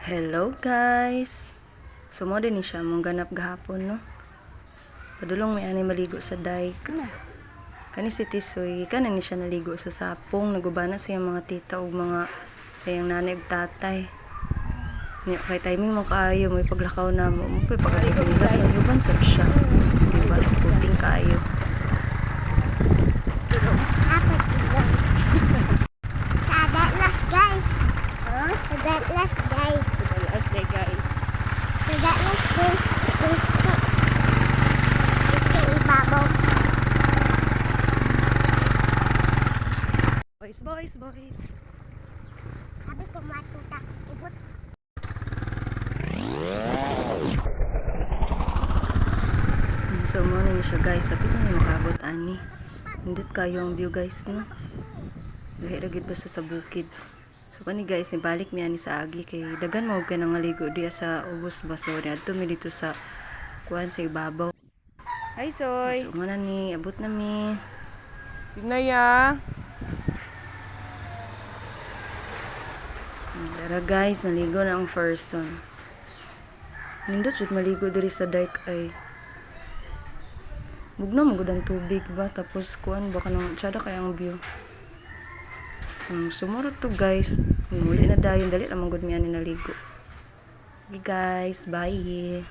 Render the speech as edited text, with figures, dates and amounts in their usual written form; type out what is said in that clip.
Hello guys! So mo din ni siya mong ganap gahapon no. Padulong may ani maligo sa dike. Kani si Tisoy, kanan ni siya naligo sa sapong, nagubana sa iyang mga tita ug mga sa iyang nanay ug tatay. Ni kay timing mo kaayo mo ipaglakaw na mo, mo pagkatapos nila sa guban sa siya. Diba, sporting kaayo. Boys. Sabi ko matutak ibot. So mo na siya guys, sabi ko na makabot ani. Hindot kayo ang view guys no. Dahil ragid basta sa bukid. So kani guys, nibalik mi ani sa agi kay dagan mo kay nangaligo diya sa ubos ba so adto mi dito sa kuan sa ibabaw. Hi, Soy. So mana ni abot na mi. Tinaya. Tara guys, naligo na ang person. Nindot jud maligo diri sa dike ay. Bugno mo gud ang tubig ba tapos kuan baka nang tsada kay ang view. Sumurot to guys. Muli na dayon dali ra man gud mi ani naligo. Okay guys, bye.